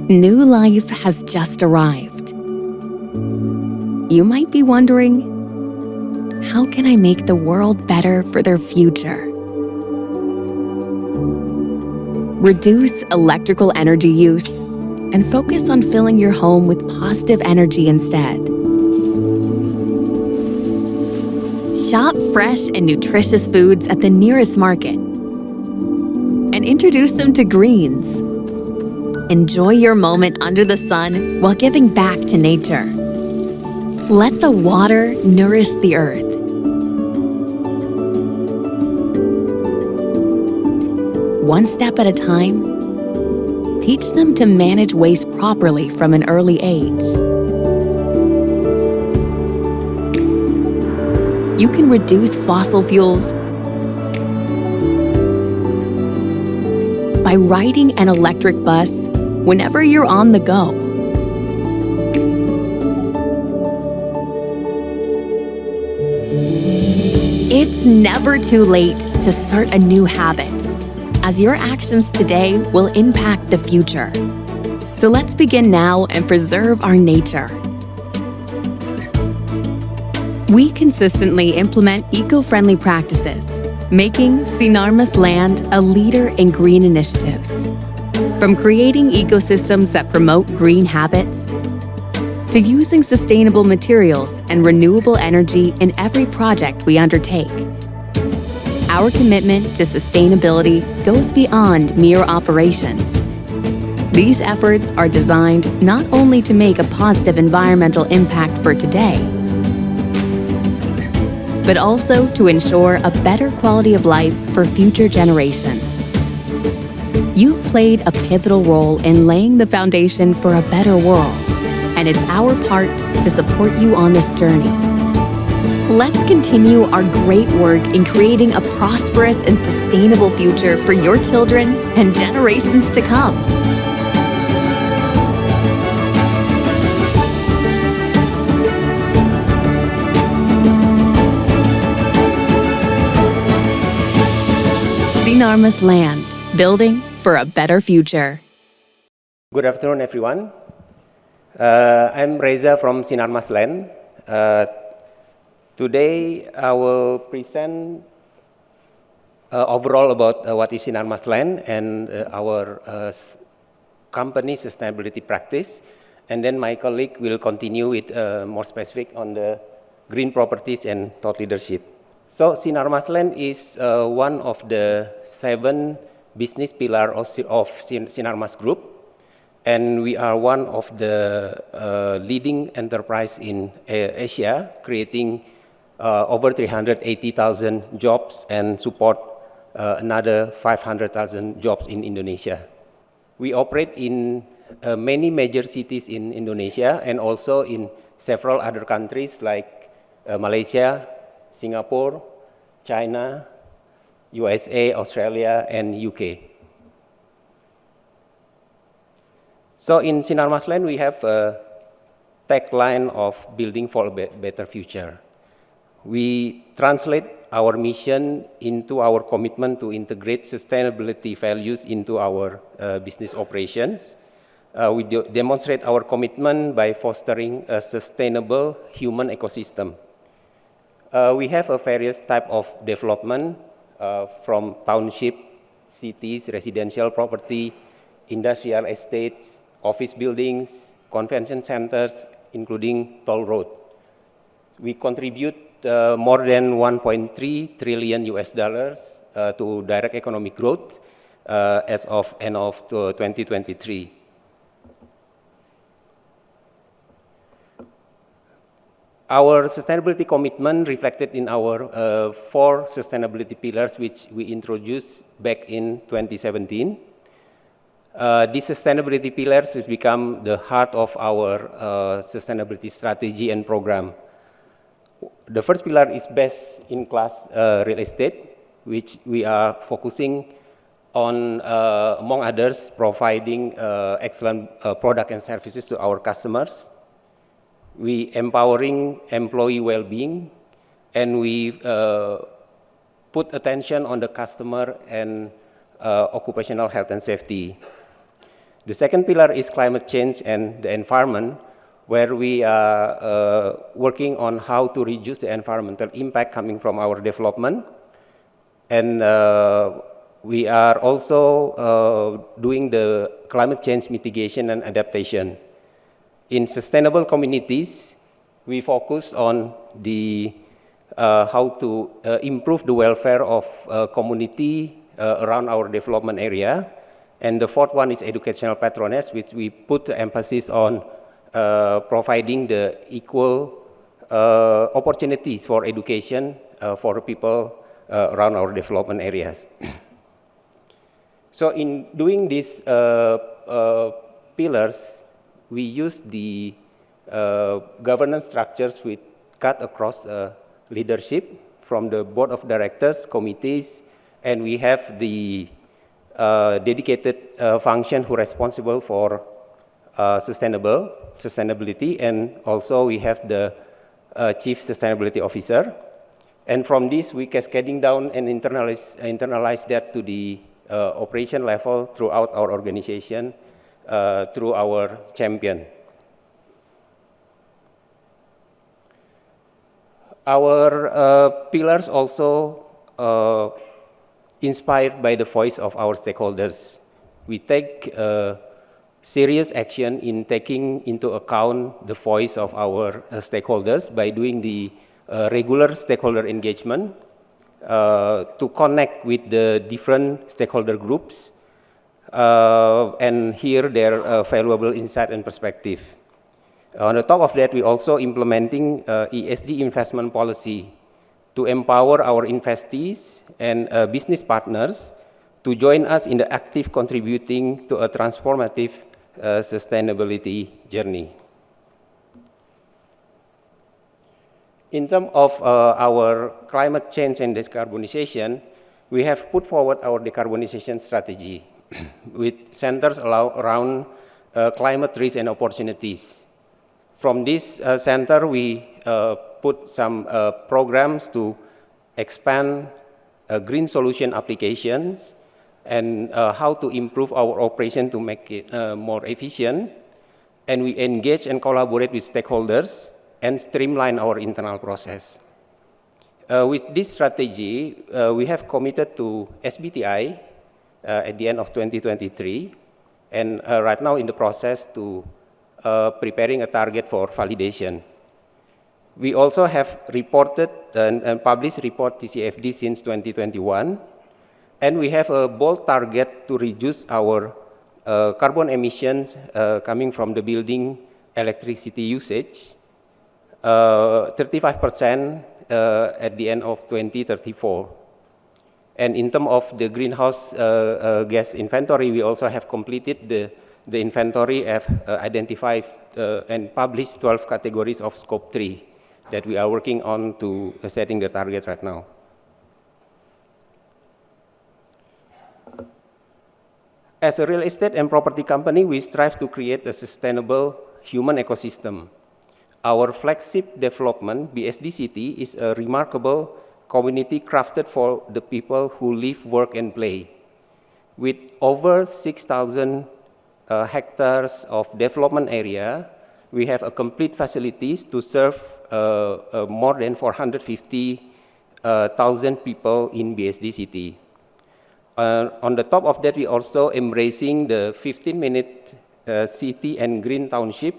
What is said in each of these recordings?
New life has just arrived. You might be wondering, how can I make the world better for their future? Reduce electrical energy use and focus on filling your home with positive energy instead. Shop fresh and nutritious foods at the nearest market and introduce them to greens. Enjoy your moment under the sun while giving back to nature. Let the water nourish the earth. One step at a time, teach them to manage waste properly from an early age. You can reduce fossil fuels by riding an electric bus whenever you're on the go. It's never too late to start a new habit, as your actions today will impact the future. So let's begin now and preserve our nature. We consistently implement eco-friendly practices, making Sinar Mas Land a leader in green initiatives. From creating ecosystems that promote green habits, to using sustainable materials and renewable energy in every project we undertake. Our commitment to sustainability goes beyond mere operations. These efforts are designed not only to make a positive environmental impact for today, but also to ensure a better quality of life for future generations. You've played a pivotal role in laying the foundation for a better world, and it's our part to support you on this journey. Let's continue our great work in creating a prosperous and sustainable future for your children and generations to come. Sinar Mas Land, building for a better future. Good afternoon, everyone. I'm Reza from Sinar Mas Land. Today, I will present overall about what is Sinar Mas Land and our company sustainability practice. And then my colleague will continue with more specific on the green properties and thought leadership. So Sinar Mas Land is one of the 7 business pillars of Sinar Mas Group, and we are one of the leading enterprise in Asia, creating over 380,000 jobs and support another 500,000 jobs in Indonesia. We operate in many major cities in Indonesia and also in several other countries like Malaysia, Singapore, China, USA, Australia, and UK. So in Sinar Mas Land, we have a tagline of building for a better future. We translate our mission into our commitment to integrate sustainability values into our business operations. We demonstrate our commitment by fostering a sustainable human ecosystem. We have a various type of development from township, cities, residential property, industrial estates, office buildings, convention centers, including toll road. We contribute more than 1.3 trillion US dollars to direct economic growth as of end of 2023. Our sustainability commitment reflected in our 4 sustainability pillars, which we introduced back in 2017. These sustainability pillars have become the heart of our sustainability strategy and program. The first pillar is best-in-class real estate, which we are focusing on, among others, providing excellent product and services to our customers. We empowering employee well-being, and we put attention on the customer and occupational health and safety. The second pillar is climate change and the environment, where we are working on how to reduce the environmental impact coming from our development. And we are also doing the climate change mitigation and adaptation. In sustainable communities, we focus on the how to improve the welfare of community around our development area. And the fourth one is educational patronage, which we put the emphasis on providing the equal opportunities for education for people around our development areas. So in doing these pillars, we use the governance structures we cut across leadership from the board of directors, committees, and we have the dedicated function who are responsible for sustainability, and also we have the chief sustainability officer. And from this, we cascading down and internalize that to the operation level throughout our organization through our champion. Our pillars also inspired by the voice of our stakeholders. We take serious action in taking into account the voice of our stakeholders by doing the regular stakeholder engagement to connect with the different stakeholder groups and hear their valuable insight and perspective. On the top of that, we also implementing ESG investment policy to empower our investees and business partners to join us in the active contributing to a transformative sustainability journey. In terms of our climate change and decarbonization, we have put forward our decarbonization strategy with centers around climate risk and opportunities. From this center, we put some programs to expand green solution applications and how to improve our operation to make it more efficient. And we engage and collaborate with stakeholders and streamline our internal process. With this strategy, we have committed to SBTi at the end of 2023, and right now in the process to preparing a target for validation. We also have reported and published report TCFD since 2021, and we have a bold target to reduce our carbon emissions coming from the building electricity usage 35% at the end of 2034. And in terms of the greenhouse gas inventory, we also have completed the inventory, have identified and published 12 categories of scope 3 that we are working on to setting the target right now. As a real estate and property company, we strive to create a sustainable human ecosystem. Our flagship development, BSD City, is a remarkable community crafted for the people who live, work, and play. With over 6,000 hectares of development area, we have a complete facilities to serve more than 450,000 people in BSD City. On the top of that, we also embracing the 15-minute city and green township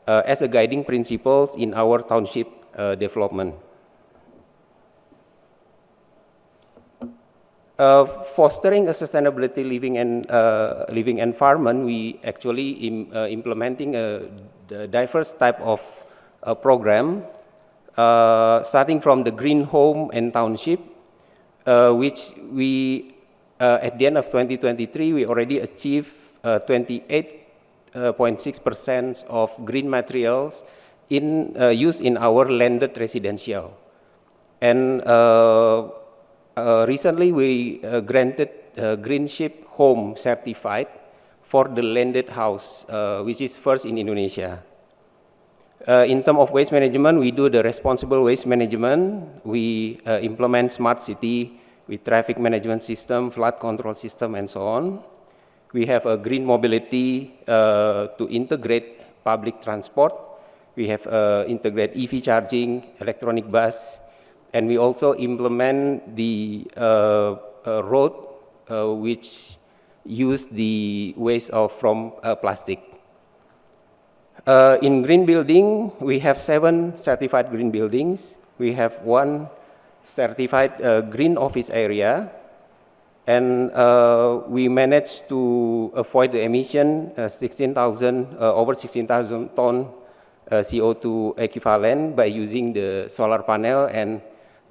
as a guiding principles in our township development. Fostering a sustainability living and living environment, we actually implementing a diverse type of program, starting from the green home and township, which we at the end of 2023 we already achieved 28.6% of green materials in use in our landed residential, and recently we granted Green Ship Home certified for the landed house, which is first in Indonesia. In terms of waste management, we do the responsible waste management. We implement smart city with traffic management system, flood control system, and so on. We have a green mobility to integrate public transport. We have integrate EV charging, electronic bus, and we also implement the road which use the waste from plastic. In green building, we have 7 certified green buildings. We have 1 certified green office area, and we managed to avoid the emission over 16,000 ton CO2 equivalent by using the solar panel and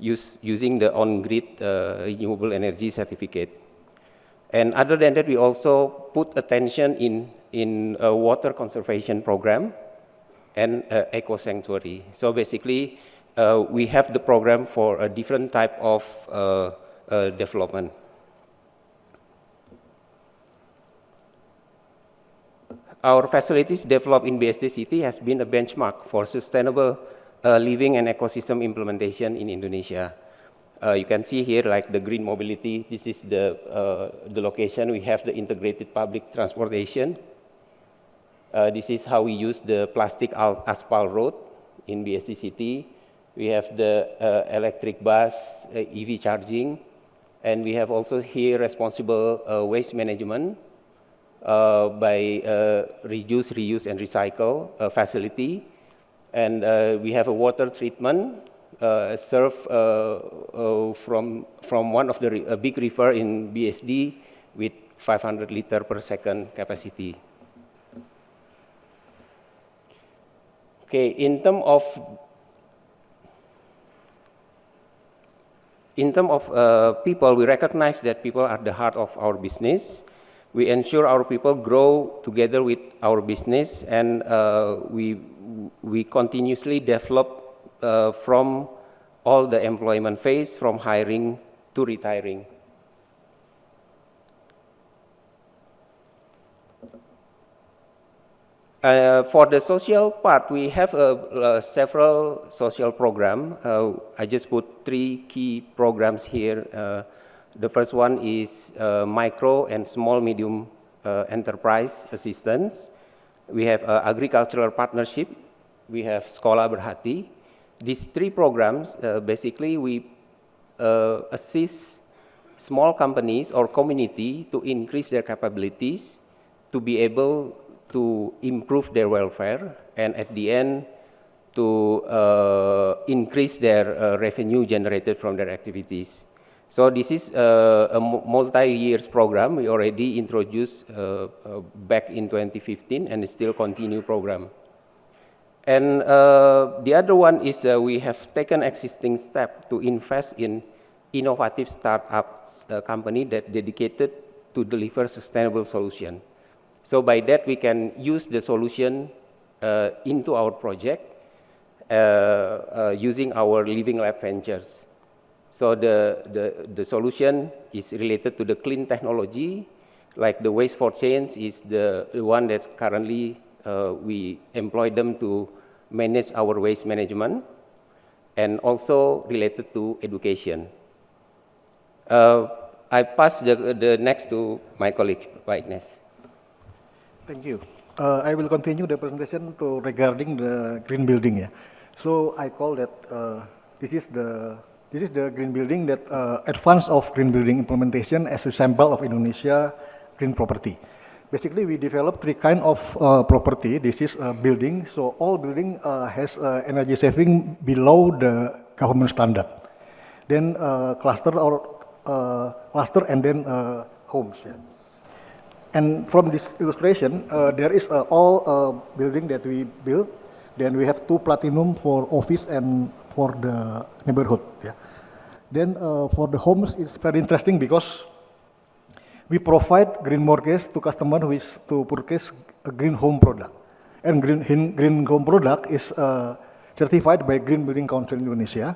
using the on-grid renewable energy certificate. And other than that, we also put attention in a water conservation program and eco sanctuary. So basically, we have the program for a different type of development. Our facilities developed in BSD City has been a benchmark for sustainable living and ecosystem implementation in Indonesia. You can see here like the green mobility. This is the location. We have the integrated public transportation. This is how we use the plastic asphalt road in BSD City. We have the electric bus, EV charging, and we have also here responsible waste management by reduce, reuse, and recycle facility. And we have a water treatment served from one of the big river in BSD with 500 liter per second capacity. Okay, in terms of people, we recognize that people are the heart of our business. We ensure our people grow together with our business, and we continuously develop from all the employment phase, from hiring to retiring. For the social part, we have several social programs. I just put 3 key programs here. The first one is micro and small medium enterprise assistance. We have agricultural partnership. We have Sekolah Berhati. These 3 programs, basically we assist small companies or community to increase their capabilities, to be able to improve their welfare, and at the end to increase their revenue generated from their activities. So this is a multi-year program. We already introduced back in 2015 and still continue program. And the other one is we have taken existing step to invest in innovative startups company that dedicated to deliver sustainable solution. So by that we can use the solution into our project using our Living Lab ventures. So the solution is related to the clean technology, like the waste for change is the one that's currently we employ them to manage our waste management, and also related to education. I pass the next to my colleague, Pak Ignes. Thank you. I will continue the presentation regarding the green building. Yeah. So I call that this is the green building that advance of green building implementation as a sample of Indonesia green property. Basically, we developed 3 kinds of property. This is a building. So all building has energy saving below the government standard. Then cluster and then homes. Yeah. And from this illustration, there is all building that we built. Then we have 2 platinum for office and for the neighborhood. Yeah. Then for the homes, it's very interesting because we provide green mortgage to customer who is to purchase a green home product. And green home product is certified by Green Building Council Indonesia.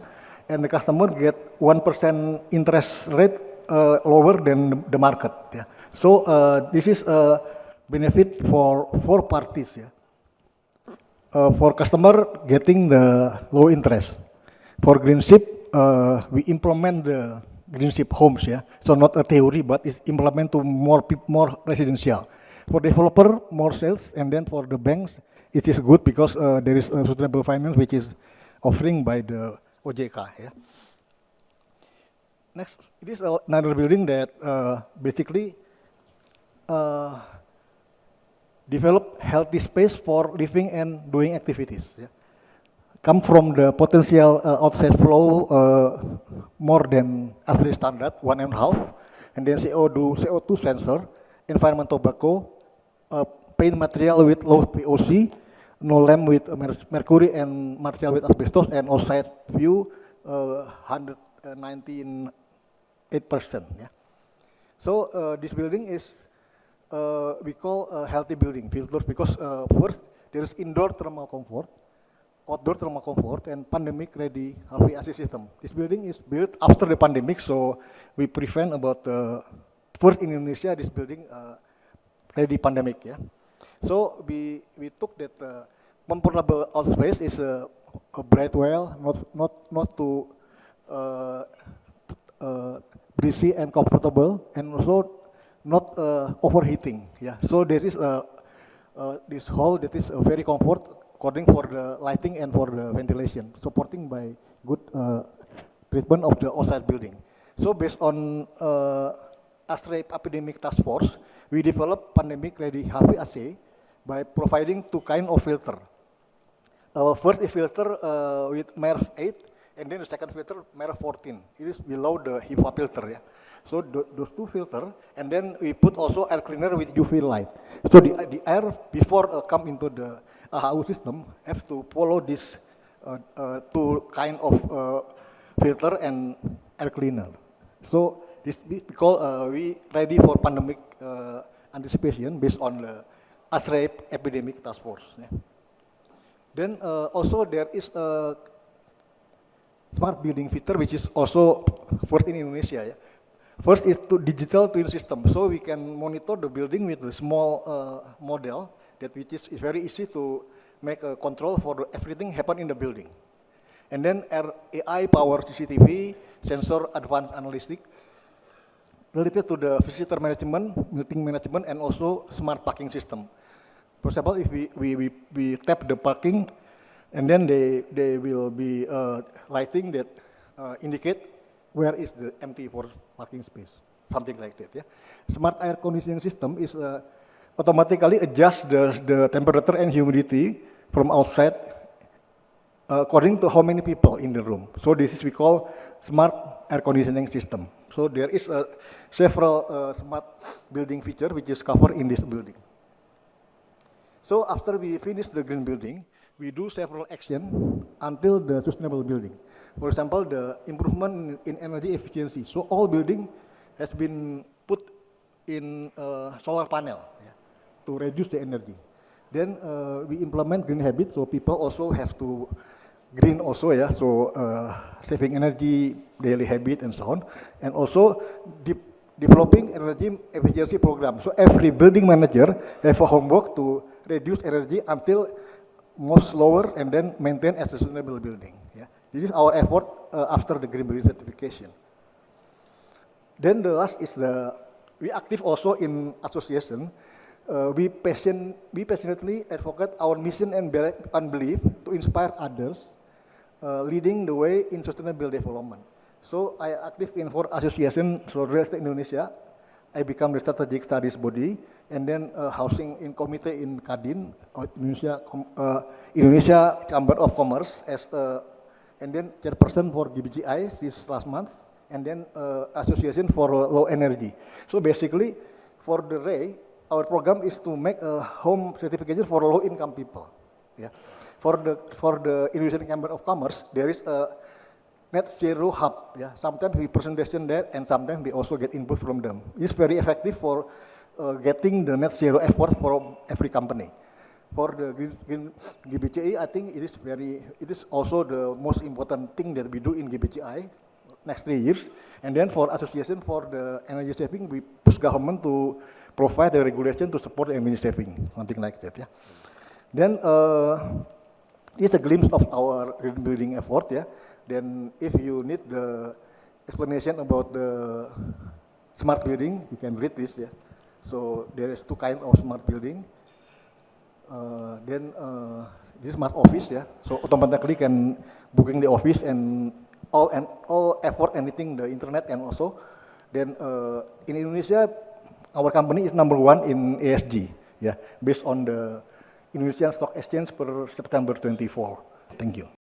And the customer get 1% interest rate lower than the market. Yeah. So this is a benefit for 4 parties. Yeah. For customer getting the low interest. For green ship, we implement greenship homes, yeah. So not a theory, but it's implement to more residential. For developer, more sales, and then for the banks, it is good because there is a sustainable finance which is offering by the OJK, yeah. Next, it is another building that basically develop healthy space for living and doing activities. Yeah. Come from the potential outside flow more than ASRI standard, 1.5, and then CO2 sensor, environmental tobacco, paint material with low POC, no lamp with mercury and material with asbestos, and outside view 198%. Yeah. So this building is we call a healthy building, filters, because first there is indoor thermal comfort, outdoor thermal comfort, and pandemic-ready HVAC system. This building is built after the pandemic, so we prevent about first in Indonesia this building ready pandemic. Yeah. So we took that comfortable outspace is a bright well, not too breezy and comfortable, and also not overheating. Yeah. So there is this hall that is very comfort according for the lighting and for the ventilation, supporting by good treatment of the outside building. So based on ASRI Epidemic Task Force, we developed pandemic-ready HVAC by providing two kind of filter. First, a filter with MERV 8, and then the second filter, MERV 14. It is below the HEPA filter. Yeah. So those two filter, and then we put also air cleaner with UV light. So the air before come into the AHU system have to follow this two kind of filter and air cleaner. So this because we ready for pandemic anticipation based on the ASRI Epidemic Task Force. Yeah. Then also there is a smart building feature which is also first in Indonesia. Yeah. First is to digital twin system, so we can monitor the building with a small model that which is very easy to make a control for everything happen in the building. And then AI powered CCTV, sensor advanced analytics related to the visitor management, meeting management, and also smart parking system. For example, if we tap the parking, and then they will be lighting that indicate where is the empty for parking space, something like that. Yeah. Smart air conditioning system is automatically adjust the temperature and humidity from outside according to how many people in the room. So this is we call smart air conditioning system. So there is several smart building feature which is covered in this building. So after we finish the green building, we do several action until the sustainable building. For example, the improvement in energy efficiency. So all building has been put in solar panel, yeah, to reduce the energy. Then we implement green habit, so people also have to green also, yeah, so saving energy, daily habit, and so on. And also developing energy efficiency program. So every building manager have a homework to reduce energy until most lower and then maintain as a sustainable building. Yeah. This is our effort after the green building certification. Then the last is we active also in association. We passionately advocate our mission and belief to inspire others, leading the way in sustainable development. So I active in 4 association, so Real Estate Indonesia. I become the strategic studies body, and then housing in committee in Kadin, Indonesia Chamber of Commerce as and then chairperson for GBGI this last month, and then association for low energy. So basically, for the REI, our program is to make a home certification for low income people. Yeah. For the Indonesian Chamber of Commerce, there is a net zero hub. Yeah. Sometimes we presentation there, and sometimes we also get input from them. It's very effective for getting the net zero effort from every company. For the green GBCI, I think it is also the most important thing that we do in GBCI next 3 years. And then for association for the energy saving, we push government to provide the regulation to support the energy saving, something like that. Yeah. Then it's a glimpse of our green building effort. Yeah. Then if you need the explanation about the smart building. You can read this, yeah. So there is two kinds of smart building. This smart office, yeah. So automatically can booking the office and all effort anything the internet, and also then in Indonesia our company is #1 in ESG, yeah, based on the Indonesian Stock Exchange per September 24. Thank you.